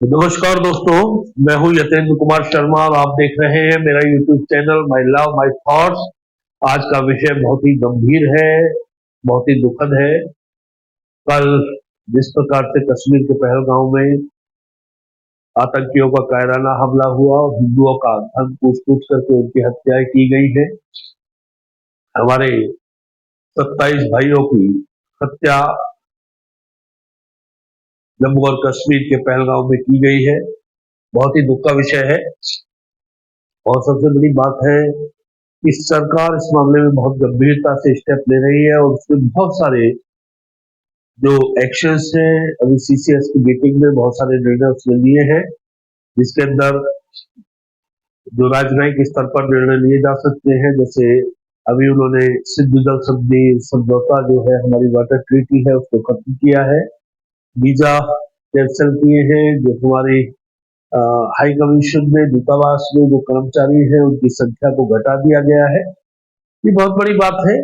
नमस्कार दोस्तों, मैं हूं यतेंद्र कुमार शर्मा और आप देख रहे हैं मेरा YouTube channel my love my thoughts. आज का विषय बहुत ही गंभीर है, बहुत ही दुखद है। कल जिस प्रकार से कश्मीर के पहलगांव में आतंकियों का कायराना हमला हुआ और हिंदुओं का धर्म पूछ पूछ करके उनकी हत्याएं की गई है, हमारे 27 भाइयों की हत्या जम्मू और कश्मीर के पहलगांव में की गई है, बहुत ही दुख का विषय है। और सबसे बड़ी बात है कि सरकार इस मामले में बहुत गंभीरता से स्टेप ले रही है और उसमें बहुत सारे जो एक्शंस हैं, अभी सीसीएस की मीटिंग में बहुत सारे निर्णय उसने लिए हैं, जिसके अंदर जो राजनयिक स्तर पर निर्णय लिए जा सकते हैं। जैसे अभी उन्होंने सिंधु जल संधि समझौता जो है, हमारी वाटर ट्रीटी है, उसको खत्म किया है। वीजा कैंसिल किए हैं। जो हमारी हाई कमीशन में, दूतावास में जो कर्मचारी हैं, उनकी संख्या को घटा दिया गया है। ये बहुत बड़ी बात है।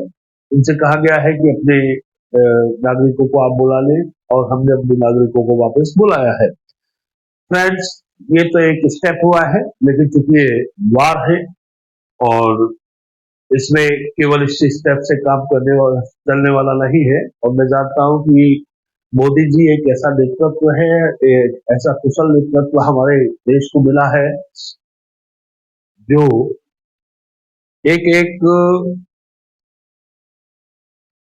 उनसे कहा गया है कि अपने नागरिकों को आप बुला लें और हमने अपने नागरिकों को वापस बुलाया है। फ्रेंड्स, ये तो एक स्टेप हुआ है, लेकिन चूंकि ये वार है और इसमें केवल इस स्टेप से काम करने वाला चलने वाला नहीं है। और मैं जानता हूं कि मोदी जी एक ऐसा नेतृत्व है, एक ऐसा कुशल नेतृत्व हमारे देश को मिला है, जो एक एक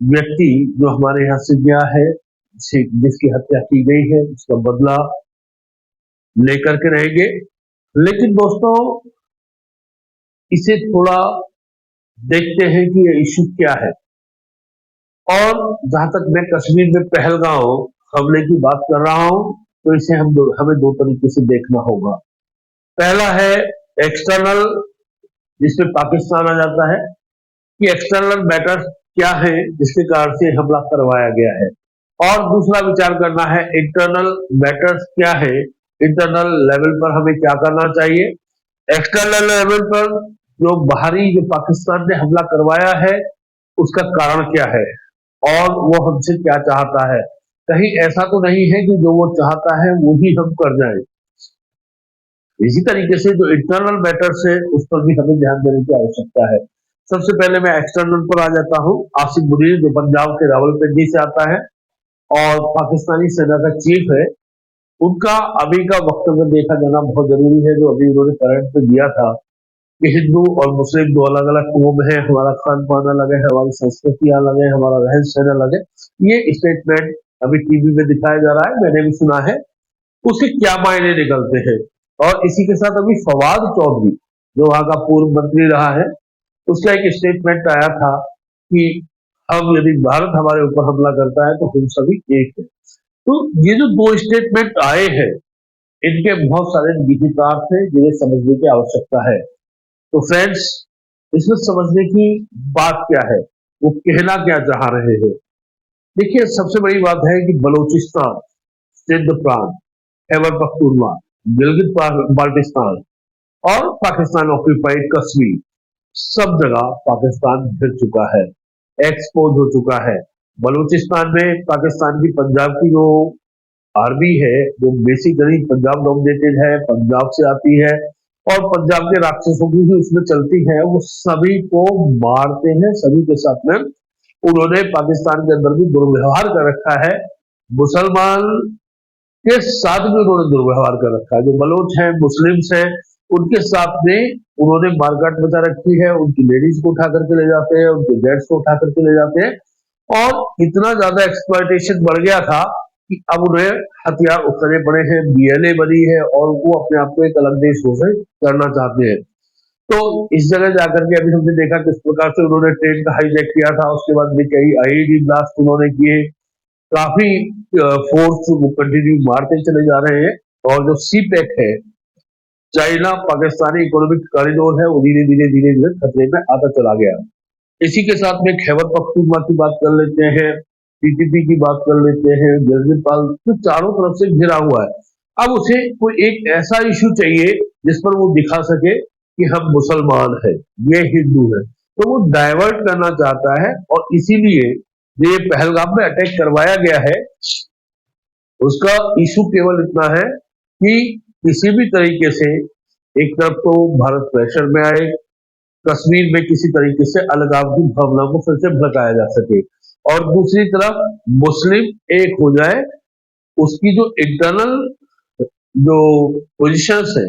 व्यक्ति जो हमारे यहाँ से गया है, जिसकी हत्या की गई है, उसका बदला लेकर के रहेंगे। लेकिन दोस्तों, इसे थोड़ा देखते हैं कि ये इशू क्या है। और जहां तक मैं कश्मीर में पहलगांव हमले की बात कर रहा हूं, तो इसे हमें दो तरीके से देखना होगा। पहला है एक्सटर्नल, जिसमें पाकिस्तान आ जाता है कि एक्सटर्नल मैटर क्या है जिसके कारण से हमला करवाया गया है। और दूसरा विचार करना है इंटरनल मैटर्स क्या है, इंटरनल लेवल पर हमें क्या करना चाहिए। एक्सटर्नल लेवल पर जो पाकिस्तान ने हमला करवाया है, उसका कारण क्या है और वो हमसे क्या चाहता है। कहीं ऐसा तो नहीं है कि जो वो चाहता है वो ही हम कर जाएं। इसी तरीके से जो इंटरनल मैटर्स है, उस पर भी हमें ध्यान देने की आवश्यकता है। सबसे पहले मैं एक्सटर्नल पर आ जाता हूँ। आसिफ मुनीर, जो पंजाब के रावलपिंडी से आता है और पाकिस्तानी सेना का चीफ है, उनका अभी का वक्तव्य देखा जाना बहुत जरूरी है, जो अभी उन्होंने करंट में दिया था कि हिंदू और मुस्लिम दो अलग अलग कौम है, हमारा खान पान अलग है, हमारी संस्कृति अलग है, हमारा रहन सहन अलग है। ये स्टेटमेंट अभी टीवी में दिखाया जा रहा है, मैंने भी सुना है। उसके क्या मायने निकलते हैं। और इसी के साथ अभी फवाद चौधरी, जो वहां का पूर्व मंत्री रहा है, उसका एक स्टेटमेंट आया था कि अब यदि भारत हमारे ऊपर हमला करता है तो हम सभी एक है। तो ये जो दो स्टेटमेंट आए हैं, इनके बहुत सारे निहितार्थ हैं जिन्हें समझने की आवश्यकता है। तो फ्रेंड्स, इसमें समझने की बात क्या है, वो कहना क्या चाह रहे हैं। देखिए, सबसे बड़ी बात है कि बलूचिस्तान, सिंध प्रांत, खैबर पख्तूनख्वा, गिलगित बाल्टिस्तान और पाकिस्तान ऑक्यूपाइड कश्मीर, सब जगह पाकिस्तान घिर चुका है, एक्सपोज हो चुका है। बलूचिस्तान में पाकिस्तान की पंजाब की जो आर्मी है, जो बेसिकली पंजाब डोमिनेटेड है, पंजाब से आती है और पंजाब के राक्षसों की भी उसमें चलती है, वो सभी को मारते हैं। सभी के साथ में उन्होंने पाकिस्तान के अंदर भी दुर्व्यवहार कर रखा है। मुसलमान के साथ भी उन्होंने दुर्व्यवहार कर रखा है। जो बलोच हैं, मुस्लिम्स हैं, उनके साथ में उन्होंने मारकाट मचा रखी है। उनकी लेडीज को उठा करके ले जाते हैं, उनके जेंट्स को उठा करके ले जाते हैं। और इतना ज्यादा एक्सप्लॉयटेशन बढ़ गया था कि अब उन्हें हथियार उठाने पड़े हैं, बीएलए बनी है और वो अपने आप को एक अलग देश घोषित करना चाहते हैं। तो इस जगह जाकर के अभी हमने देखा किस प्रकार से उन्होंने ट्रेन का हाईजैक किया था। उसके बाद में कई आईईडी ब्लास्ट उन्होंने किए, काफी फोर्स वो कंटिन्यू मारते चले जा रहे हैं। और जो सी पैक है, चाइना पाकिस्तानी इकोनॉमिक कॉरिडोर है, वो धीरे धीरे धीरे धीरे खतरे में आता चला गया। इसी के साथ में खैबर पख्तूनख्वा की बात कर लेते हैं, टीटीपी की बात कर लेते हैं, गिलगित, तो चारों तरफ से घिरा हुआ है। अब उसे कोई एक ऐसा इशू चाहिए जिस पर वो दिखा सके कि हम मुसलमान हैं, ये हिंदू है, तो वो डाइवर्ट करना चाहता है। और इसीलिए जो ये पहलगाम में अटैक करवाया गया है, उसका इशू केवल इतना है कि किसी भी तरीके से एक तरफ तो भारत प्रेशर में आए, कश्मीर में किसी तरीके से अलगाव की भावना को फिर से भड़काया जा सके, और दूसरी तरफ मुस्लिम एक हो जाए, उसकी जो इंटरनल जो पोजीशंस है,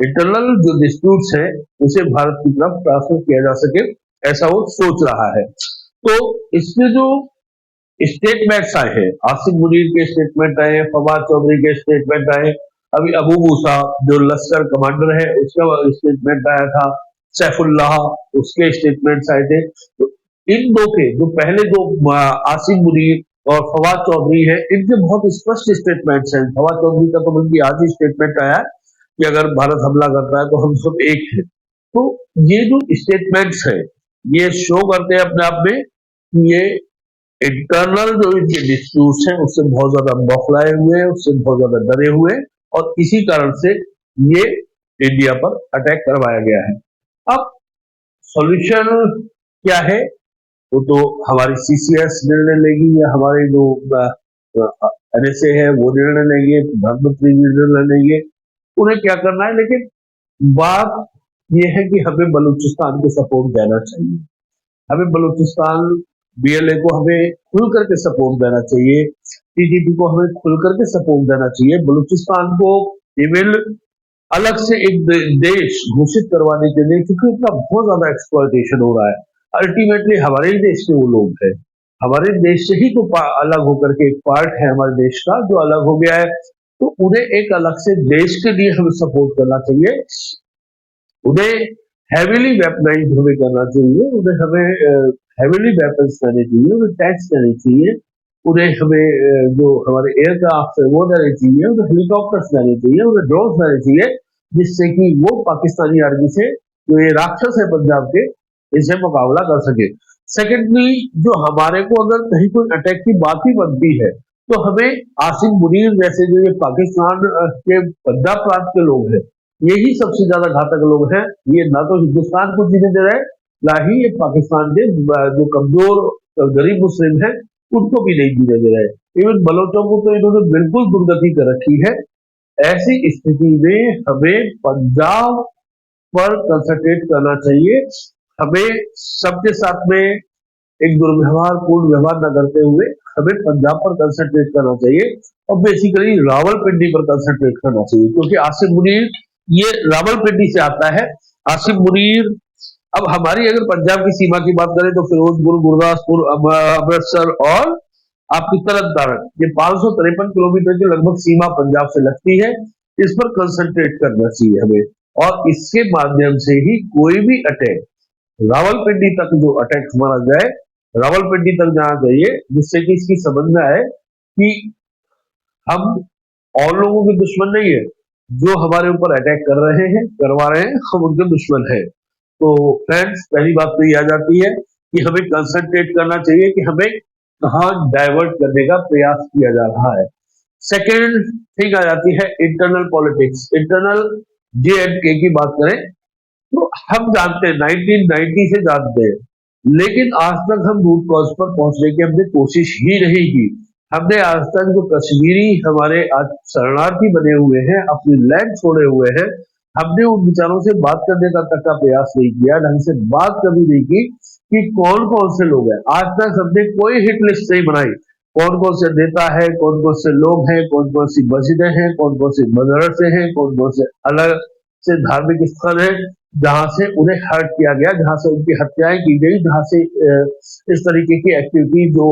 इंटरनल जो डिस्प्यूट्स है, उसे भारत की तरफ ट्रांसफर किया जा सके, ऐसा वो सोच रहा है। तो इसमें जो स्टेटमेंट्स आए हैं, आसिम मुनीर के स्टेटमेंट आए, फवाद चौधरी के स्टेटमेंट आए, अभी अबू मूसा जो लश्कर कमांडर है उसका स्टेटमेंट आया था, सैफुल्लाह उसके स्टेटमेंट्स आए थे। तो इन दो के जो पहले दो आसिम मुनीर और फवाद चौधरी है, इनके बहुत स्पष्ट स्टेटमेंट्स हैं। फवाद चौधरी का तो बल्कि आज ही स्टेटमेंट आया है कि अगर भारत हमला करता है तो हम सब एक हैं। तो ये जो स्टेटमेंट्स है, ये शो करते हैं अपने आप में कि ये इंटरनल जो इनके डिस्प्यूट्स हैं उससे बहुत ज्यादा बौखलाए हुए हैं, उससे बहुत ज्यादा डरे हुए हैं, और इसी कारण से ये इंडिया पर अटैक करवाया गया है। अब सॉल्यूशन क्या है, वो तो हमारी सीसीएस निर्णय लेगी, या हमारे जो एनएसए है वो निर्णय लेंगे, प्रधानमंत्री निर्णय लेंगे उन्हें क्या करना है। लेकिन बात यह है कि हमें बलूचिस्तान को सपोर्ट देना चाहिए, हमें बलूचिस्तान बीएलए को हमें खुल करके सपोर्ट देना चाहिए, टीटीपी को हमें खुल करके सपोर्ट देना चाहिए। बलूचिस्तान को इवन अलग से एक देश घोषित करवाने के लिए, क्योंकि उसका बहुत ज्यादा एक्सप्लॉयटेशन हो रहा है। अल्टीमेटली हमारे ही देश के वो लोग हैं, हमारे देश से ही तो अलग होकर के एक पार्ट है हमारे देश का जो अलग हो गया है, तो उन्हें एक अलग से देश के लिए हमें सपोर्ट करना चाहिए, उन्हें हैवीली वेपनाइज हमें करना चाहिए, उन्हें हमें हैवीली वेपन्स देने चाहिए, उन्हें टैक्स देने चाहिए, उन्हें हमें जो हमारे एयरक्राफ्ट है वो देने चाहिए, उन्हें हेलीकॉप्टर्स देने चाहिए, उन्हें ड्रोन्स देने चाहिए, जिससे कि वो पाकिस्तानी आर्मी से जो ये राक्षस है पंजाब के, इसे मुकाबला कर सके। सेकेंडली, जो हमारे को अगर कहीं कोई अटैक की बात ही बनती है तो हमें आसिम मुनीर जैसे जो ये पाकिस्तान के पंजाब प्रांत के लोग हैं, यही सबसे ज्यादा घातक लोग हैं। ये ना तो हिंदुस्तान को जीने दे रहे, ना ही ये पाकिस्तान के जो कमजोर गरीब मुस्लिम हैं उनको भी नहीं जीने दे रहे। इवन बलोचों को तो इन्होंने बिल्कुल दुर्गति कर रखी है। ऐसी स्थिति में हमें पंजाब पर कंसंट्रेट करना चाहिए, हमें सबके साथ में एक दुर्व्यवहार पूर्ण व्यवहार न करते हुए हमें पंजाब पर कंसंट्रेट करना चाहिए, और बेसिकली रावलपिंडी पर कंसंट्रेट करना चाहिए, क्योंकि आसिम मुनीर ये रावलपिंडी से आता है। आसिम मुनीर, अब हमारी अगर पंजाब की सीमा की बात करें तो फिरोजपुर, गुरदासपुर, अमृतसर और आपकी तरन तारण, ये 553 किलोमीटर की लगभग सीमा पंजाब से लगती है। इस पर कंसंट्रेट करना चाहिए हमें, और इसके माध्यम से ही कोई भी अटैक रावलपिंडी तक जो अटैक हमारा जाए, रावलपिंडी तक जाना चाहिए, जिससे कि इसकी समझ में आए कि हम और लोगों के दुश्मन नहीं है, जो हमारे ऊपर अटैक कर रहे हैं, करवा रहे हैं, हम उनके दुश्मन हैं। तो फ्रेंड्स, पहली बात तो ये आ जाती है कि हमें कंसंट्रेट करना चाहिए कि हमें कहाँ डाइवर्ट करने का प्रयास किया जा रहा है। सेकेंड थिंग आ जाती है इंटरनल पॉलिटिक्स। इंटरनल J&K की बात करें तो हम जानते हैं, 1990 से जानते हैं, लेकिन आज तक हम रूट कॉज पर पहुंचने की हमने कोशिश ही नहीं की। हमने आज तक जो कश्मीरी हमारे आज शरणार्थी बने हुए हैं, अपनी लैंड छोड़े हुए हैं, हमने उन विचारों से बात करने का तक का प्रयास नहीं किया, ढंग से बात कभी नहीं की कि कौन कौन से लोग हैं। आज तक हमने कोई हिट लिस्ट नहीं बनाई, कौन कौन से नेता है, कौन कौन से लोग हैं, कौन कौन सी मस्जिदें हैं, कौन कौन से मदरसे हैं, कौन कौन से अलग से धार्मिक स्थल है जहां से उन्हें हर्ट किया गया, जहां से उनकी हत्याएं की गई, जहां से इस तरीके की एक्टिविटी जो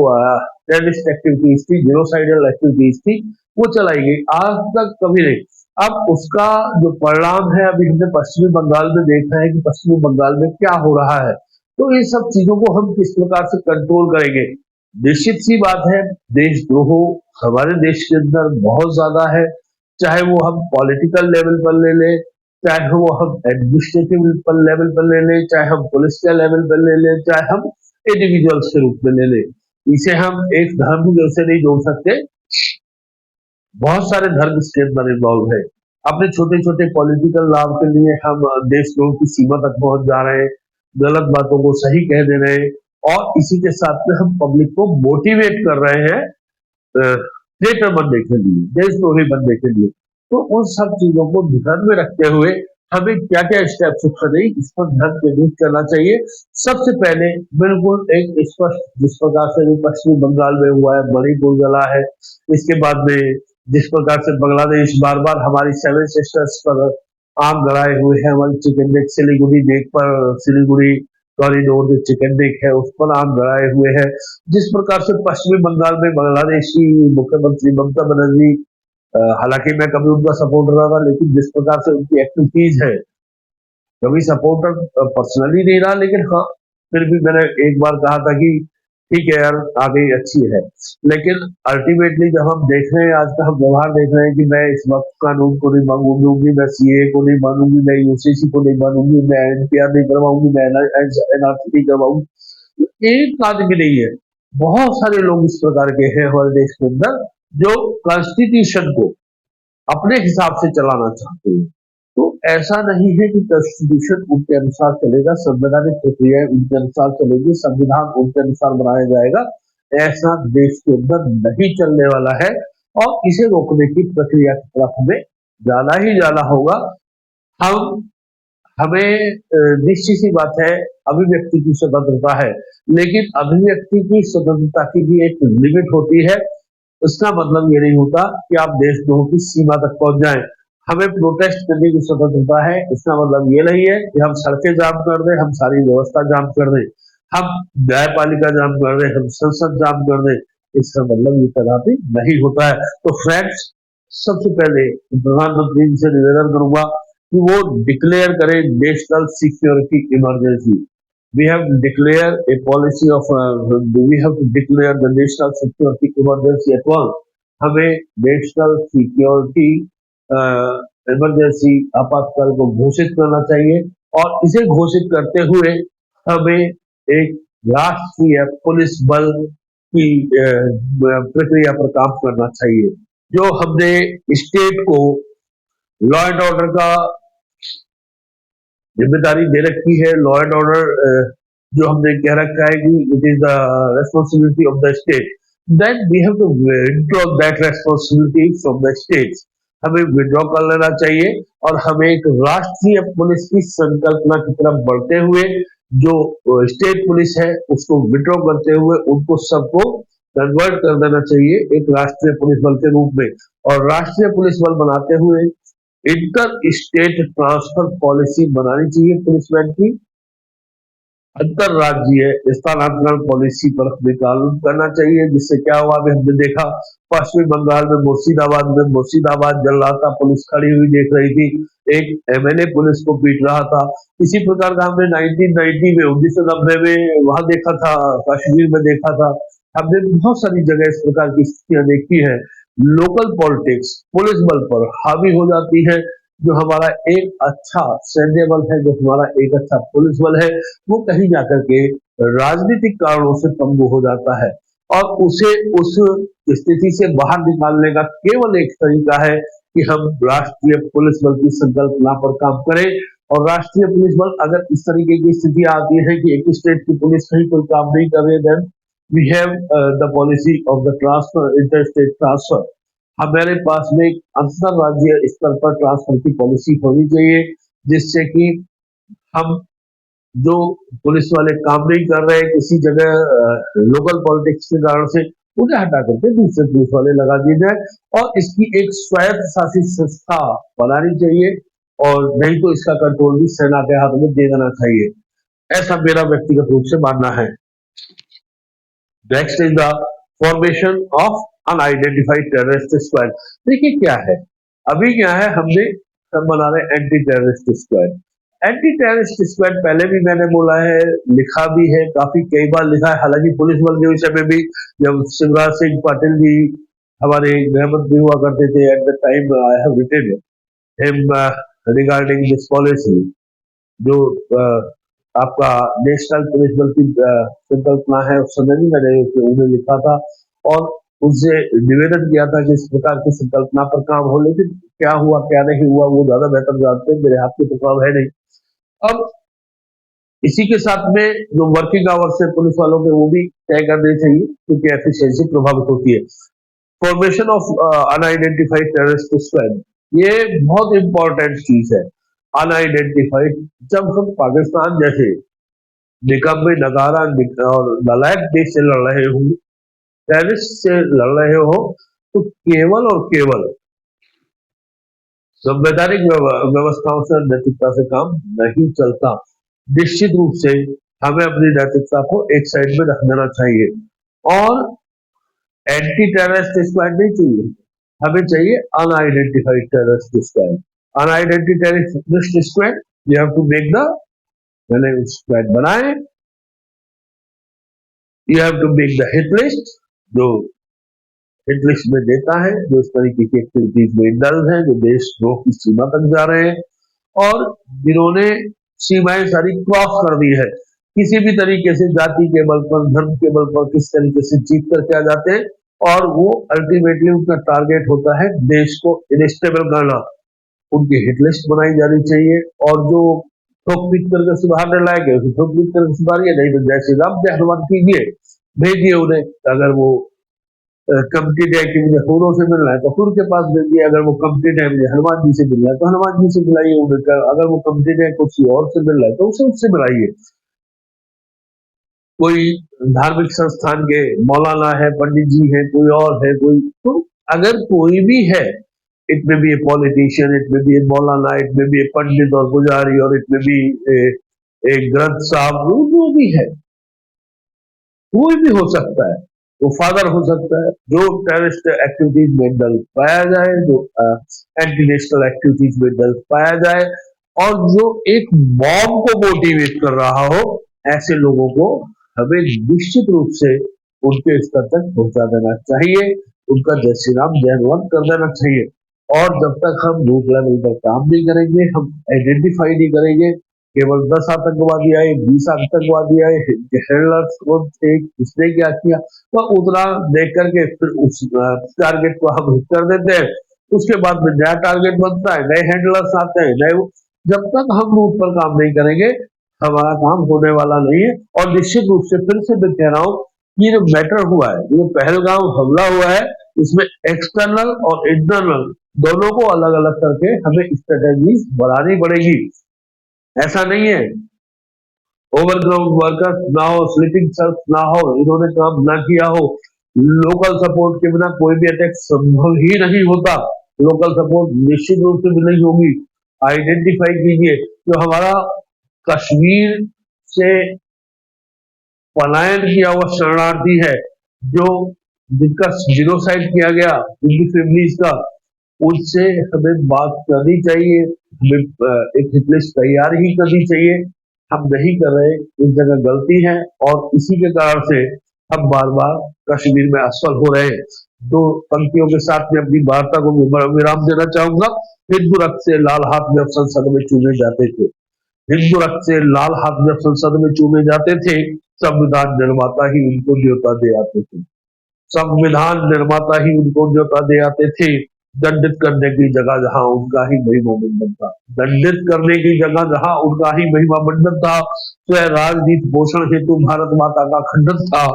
टेररिस्ट एक्टिविटीज थी, जीनोसाइडल एक्टिविटीज थी, वो चलाई गई। आज तक कभी नहीं। अब उसका जो परिणाम है, अभी हमने पश्चिमी बंगाल में देखा है कि पश्चिमी बंगाल में क्या हो रहा है। तो इन सब चीजों को हम किस प्रकार से कंट्रोल करेंगे। निश्चित सी बात है, देशद्रोह हमारे देश के अंदर बहुत ज्यादा है, चाहे वो हम पॉलिटिकल लेवल पर ले लें, चाहे वो हम एडमिनिस्ट्रेटिव लेवल पर ले लें, चाहे हम पुलिस के लेवल पर ले लें, चाहे हम इंडिविजुअल्स के रूप में ले लें। इसे हम एक धर्म जैसे नहीं जोड़ सकते, बहुत सारे धर्म इसके अंदर इन्वॉल्व है। अपने छोटे छोटे पॉलिटिकल लाभ के लिए हम देशद्रोह की सीमा तक पहुंच जा रहे हैं, गलत बातों को सही कह दे रहे हैं, और इसी के साथ में हम पब्लिक को मोटिवेट कर रहे हैं ट्रेटर बनने के लिए, देशद्रोही बनने के लिए। तो उन सब चीजों को ध्यान में रखते हुए हमें क्या क्या स्टेप्स उठाने इस पर ध्यान केंद्रित करना चाहिए। सबसे पहले बिल्कुल एक स्पष्ट, जिस प्रकार से अभी पश्चिमी बंगाल में हुआ है, मणिपुर जला है, इसके बाद में जिस प्रकार से बांग्लादेश बार बार हमारी सेवन सिस्टर्स पर आग गड़ाए हुए है, हमारी चिकन नेक सिलीगुड़ी नेक पर, सिलीगुड़ी कॉरिडोर जो चिकन नेक है उस पर आग गड़ाए हुए है। जिस प्रकार से पश्चिमी बंगाल में बांग्लादेश की मुख्यमंत्री ममता बनर्जी, हालांकि मैं कभी उनका सपोर्टर रहा था, लेकिन जिस प्रकार से उनकी एक्टिविटीज है, कभी सपोर्टर पर्सनली नहीं रहा, लेकिन हाँ फिर भी मैंने एक बार कहा था कि ठीक है यार, आ गई अच्छी है। लेकिन अल्टीमेटली जब हम देख रहे हैं, आज का हम व्यवहार देख रहे हैं कि मैं इस वक्त कानून को नहीं मानूंगी, मैं सीए को नहीं मानूंगी, मैं यूसीसी को नहीं मानूंगी, मैं एनपीआर नहीं करवाऊंगी, मैं एनआरसी नहीं करवाऊंगी। एक आदमी नहीं है, बहुत सारे लोग इस प्रकार के हैं हमारे देश के अंदर जो कॉन्स्टिट्यूशन को अपने हिसाब से चलाना चाहते हैं। तो ऐसा नहीं है कि कॉन्स्टिट्यूशन उनके अनुसार चलेगा, संवैधानिक प्रक्रियाएं उनके अनुसार चलेगी, संविधान उनके अनुसार बनाया जाएगा, ऐसा देश के अंदर नहीं चलने वाला है। और इसे रोकने की प्रक्रिया की तरफ हमें जाना ही जाना होगा। हम हमें निश्चित सी बात है, अभिव्यक्ति की स्वतंत्रता है, लेकिन अभिव्यक्ति की स्वतंत्रता की भी एक लिमिट होती है। उसका मतलब ये नहीं होता कि आप देशद्रोह की सीमा तक पहुंच जाएं। हमें प्रोटेस्ट करने की स्वतंत्रता है, इसका मतलब ये नहीं है कि हम सड़कें जाम कर दें, हम सारी व्यवस्था जाम कर दें, हम न्यायपालिका जाम कर दें, हम संसद जाम कर दें। इसका मतलब ये कदापि नहीं होता है। तो फ्रेंड्स, सबसे पहले प्रधानमंत्री जी से निवेदन करूंगा कि वो डिक्लेयर करें national security emergency. We have declared a policy of we have to declare the national security emergency at once. हमें नेशनल सिक्योरिटी इमरजेंसी आपातकाल को घोषित करना चाहिए, और इसे घोषित करते हुए हमें एक राष्ट्रीय पुलिस बल की प्रक्रिया पर काम करना चाहिए। जो हमने स्टेट को लॉ एंड ऑर्डर का जिम्मेदारी दे रखी है, लॉ एंड ऑर्डर जो हमने कह रखा है कि it is the responsibility of the state, then we have to withdraw that responsibility from the states. हमें विड्रॉ कर लेना चाहिए और हमें एक राष्ट्रीय पुलिस की संकल्पना की तरफ बढ़ते हुए जो स्टेट पुलिस है उसको विड्रॉ करते हुए उनको सबको कन्वर्ट कर देना चाहिए एक राष्ट्रीय पुलिस बल के रूप में। और राष्ट्रीय पुलिस बल बनाते हुए इंटर स्टेट ट्रांसफर पॉलिसी बनानी चाहिए पुलिसमैन की। अंतरराज्यीय स्थानांतरण पॉलिसी पर हमें कानून करना चाहिए, जिससे क्या हुआ, अभी हमने देखा पश्चिमी बंगाल में मुर्शिदाबाद जल रहा था, पुलिस खड़ी हुई देख रही थी, एक एमएलए पुलिस को पीट रहा था। इसी प्रकार का हमने 1990 में 1990 में वहां देखा था, कश्मीर में देखा था। हमने बहुत सारी जगह इस प्रकार की स्थितियां देखी है। लोकल पॉलिटिक्स पुलिस बल पर हावी हो जाती है। जो हमारा एक अच्छा सैन्य बल है, जो हमारा एक अच्छा पुलिस बल है, वो कहीं जाकर के राजनीतिक कारणों से पंगु हो जाता है। और उसे उस स्थिति से बाहर निकालने का केवल एक तरीका है कि हम राष्ट्रीय पुलिस बल की संकल्पना पर काम करें। और राष्ट्रीय पुलिस बल अगर इस तरीके की स्थिति आती है कि एक स्टेट की पुलिस कहीं कोई काम नहीं कर रही, then we have the policy of the transfer, inter state transfer. हमारे पास में एक अंतरराज्यीय स्तर पर ट्रांसफर की पॉलिसी होनी चाहिए, जिससे कि हम जो पुलिस वाले काम नहीं कर रहे किसी जगह लोकल पॉलिटिक्स के कारण से, उन्हें हटा करके दूसरे पुलिस वाले लगा दिए जाए। और इसकी एक स्वायत्त शासित संस्था बनानी चाहिए, और नहीं तो इसका कंट्रोल भी सेना के हाथ में दे देना चाहिए। ऐसा मेरा व्यक्तिगत रूप से मानना है। Next is the formation of unidentified terrorist squad. देखिए क्या है, अभी क्या है, हम बना रहे anti terrorist squad. Anti terrorist squad पहले भी मैंने बोला है, लिखा भी है, काफी कई बार लिखा है। हालांकि पुलिस बल के विषय में भी जब शिवराज सिंह पाटिल जी हमारे गृह मंत्री हुआ करते थे, at the time I have written him regarding this policy, जो आपका नेशनल पुलिस बल की संकल्पना है, उस समय भी मैंने उन्हें लिखा था और उनसे निवेदन किया था कि इस प्रकार की संकल्पना पर काम हो। लेकिन क्या हुआ क्या नहीं हुआ वो ज्यादा बेहतर जानते हैं, मेरे हाथ में तो काम है नहीं। अब इसी के साथ में जो वर्किंग आवर्स है पुलिस वालों के, वो भी तय करने चाहिए, क्योंकि एफिशिएंसी प्रभावित होती है। Formation of unidentified terrorist squad. ये बहुत इंपॉर्टेंट चीज है। अनआइडेंटिफाइड, जब हम पाकिस्तान जैसे निकम्मे नगारा और नलायक देश से लड़ रहे हो, टेररिस्ट से लड़ रहे हो, तो केवल और केवल संवैधानिक व्यवस्थाओं से, नैतिकता से काम नहीं चलता। निश्चित रूप से हमें अपनी नैतिकता को एक साइड में रख देना चाहिए और एंटी टेररिस्ट स्क्वाड नहीं चाहिए, हमें चाहिए unidentified terrorist squad. Unidentified terrorist squad, you have to make the, मैंने स्क्वाड बनाए, you have to make the hit list, जो हिट लिस्ट में देता है, जो इस तरीके की एक्टिविटीज में इंडल्ज है, जो देशद्रोह की सीमा तक जा रहे हैं और जिन्होंने सीमाएं सारी क्रॉस कर दी है, किसी भी तरीके से जाति के बल पर, धर्म के बल पर किस तरीके से जीत करके आ जाते हैं और वो अल्टीमेटली उनका टारगेट होता है देश को इनस्टेबल करना। उनकी हिट लिस्ट बनाई जानी चाहिए और जो ठोक पीट करके सुधारने लायक है उसे ठोक पीट करके सुधारिए, नहीं तो जैसे राम पे हनुमान कीजिए, भेजिए उन्हें। अगर वो कमिटी डे की मुझे हुरों से मिलना है तो हुर के पास भेजिए, अगर वो कमिटी डे मुझे हनुमान जी से मिलना है तो हनुमान जी से मिलाइए उन्हें, अगर वो कमिटी डे किसी और से मिल रहा है तो उसे उससे मिलाइए। कोई धार्मिक संस्थान के मौलाना है, पंडित जी है, कोई और है, कोई, तो अगर कोई भी है, इट में बी ए पॉलिटिशियन, इट में बी ए मौलाना, इट में बी ए पंडित और पुजारी, और इट में बी एक ग्रंथ साहब, वो जो भी है, कोई भी हो सकता है, वो फादर हो सकता है, जो टेररिस्ट एक्टिविटीज में दल पाया जाए, जो एंटी नेशनल एक्टिविटीज में दल पाया जाए और जो एक मॉब को मोटिवेट कर रहा हो, ऐसे लोगों को हमें निश्चित रूप से उनके स्तर तक पहुंचा देना चाहिए, उनका जय श्री राम जय हनुमान कर देना चाहिए। और जब तक हम रूट लेवल पर काम नहीं करेंगे, हम आइडेंटिफाई नहीं करेंगे, केवल 10 आतंकवादी आए, 20 आतंकवादी आए, हिटलर्स कौन थे, किसने क्या किया, तो उतना देख करके फिर उस टारगेट को हम हिट कर देते हैं। उसके बाद में नया टारगेट बनता है, नए हैंडलर्स आते हैं, नए, जब तक हम रूट पर काम नहीं करेंगे हमारा काम होने वाला नहीं है। और निश्चित रूप से फिर से मैं कह रहा हूँ, ये जो मैटर हुआ है, ये पहलगाम हमला हुआ है, इसमें एक्सटर्नल और इंटरनल दोनों को अलग अलग करके हमें स्ट्रेटेजीज बनानी पड़ेगी। ऐसा नहीं है ओवरग्राउंड वर्कर्स ना हो, स्लीपिंग सेल्स ना हो, इन्होंने काम ना किया हो, लोकल सपोर्ट के बिना कोई भी अटैक संभव ही नहीं होता। लोकल सपोर्ट निश्चित रूप से मिलनी होगी। आइडेंटिफाई कीजिए जो हमारा कश्मीर से पलायन किया हुआ शरणार्थी है, जो जिनका जीनोसाइड किया गया, जिनकी फैमिलीज का, उनसे हमें बात करनी चाहिए, हमें एक हिट लिस्ट तैयार ही करनी चाहिए। हम नहीं कर रहे, इस जगह गलती है और इसी के कारण से हम बार बार कश्मीर में असफल हो रहे हैं। दो पंक्तियों के साथ में अपनी वार्ता को विराम देना चाहूंगा। हिंदू रक्त से लाल हाथ जब संसद में चूमे जाते थे, हिंदू रक्त से लाल हाथ जब संसद में चूमे जाते थे, संविधान निर्माता ही उनको न्योता दे आते थे, संविधान निर्माता ही उनको न्योता दे आते थे। दंडित करने की जगह जहां उनका ही महिमा मंडन था, दंडित करने की जगह जहां उनका ही महिमा मंडन था, स्वयं राजनीति पोषण हेतु भारत माता का खंडन था।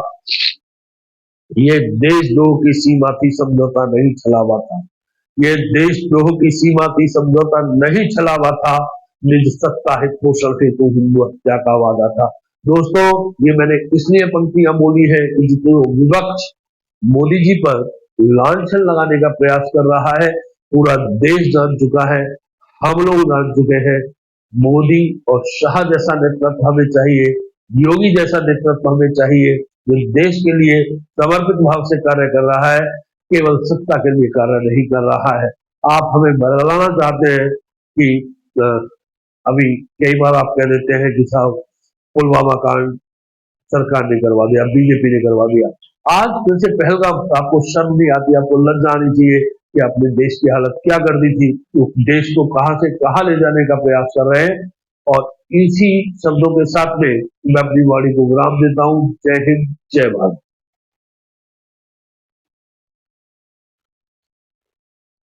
ये देशद्रोह की सीमा थी, समझौता नहीं छलावा था। ये देशद्रोह की सीमा थी, समझौता नहीं छलावा था। निज सत्ता हित पोषण हेतु हिंदू हत्या का वादा था। दोस्तों, ये मैंने इसलिए पंक्तियां बोली है कि जो विपक्ष मोदी जी पर लांछन लगाने का प्रयास कर रहा है, पूरा देश जान चुका है, हम लोग जान चुके हैं। मोदी और शाह जैसा नेतृत्व हमें चाहिए, योगी जैसा नेतृत्व हमें चाहिए, जो देश के लिए समर्पित भाव से कार्य कर रहा है, केवल सत्ता के लिए कार्य नहीं कर रहा है। आप हमें बदलाना चाहते हैं कि अभी कई बार आप कह देते हैं कि साहब पुलवामा कांड सरकार ने करवा दिया, बीजेपी ने करवा दिया। आज फिर से पहलगाम, आपको शर्म नहीं आती, आपको लज्जा आनी चाहिए कि आपने देश की हालत क्या कर दी थी, तो देश को कहां से कहां ले जाने का प्रयास कर रहे हैं। और इसी शब्दों के साथ में मैं अपनी वाणी को विराम देता हूं। जय हिंद, जय भारत।